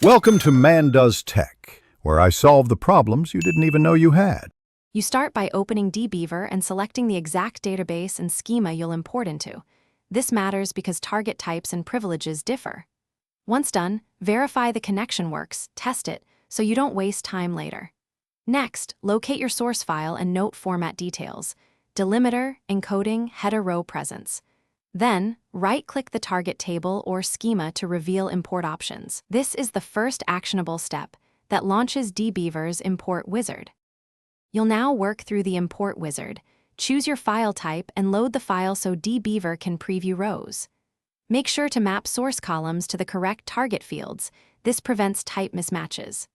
Welcome to Man Does Tech, where I solve the problems you didn't even know you had. You start by opening Dbeaver and selecting the exact database and schema you'll import into. This matters because target types and privileges differ. Once done, verify the connection works, test it, so you don't waste time later. Next, locate your source file and note format details: delimiter, encoding, header row presence. Then, right-click the target table or schema to reveal import options. This is the first actionable step that launches Dbeaver's import wizard. You'll now work through the import wizard, choose your file type, and load the file so Dbeaver can preview rows. Make sure to map source columns to the correct target fields. This prevents type mismatches.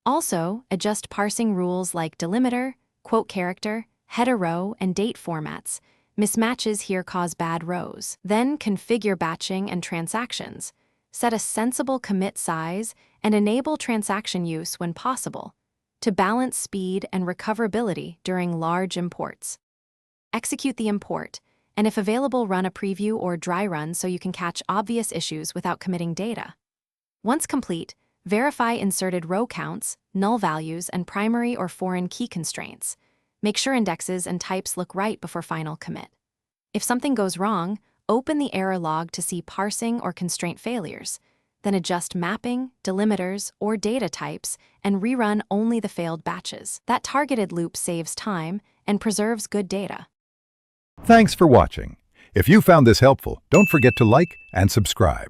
Also, adjust parsing rules like delimiter, quote character, header row, and date formats. Mismatches here cause bad rows. Then configure batching and transactions. Set a sensible commit size and enable transaction use when possible to balance speed and recoverability during large imports. Execute the import, and if available, run a preview or dry run so you can catch obvious issues without committing data. Once complete, verify inserted row counts, null values, and primary or foreign key constraints. Make sure indexes and types look right before final commit. If something goes wrong, open the error log to see parsing or constraint failures. Then adjust mapping, delimiters, or data types and rerun only the failed batches. That targeted loop saves time and preserves good data. Thanks for watching. If you found this helpful, don't forget to like and subscribe.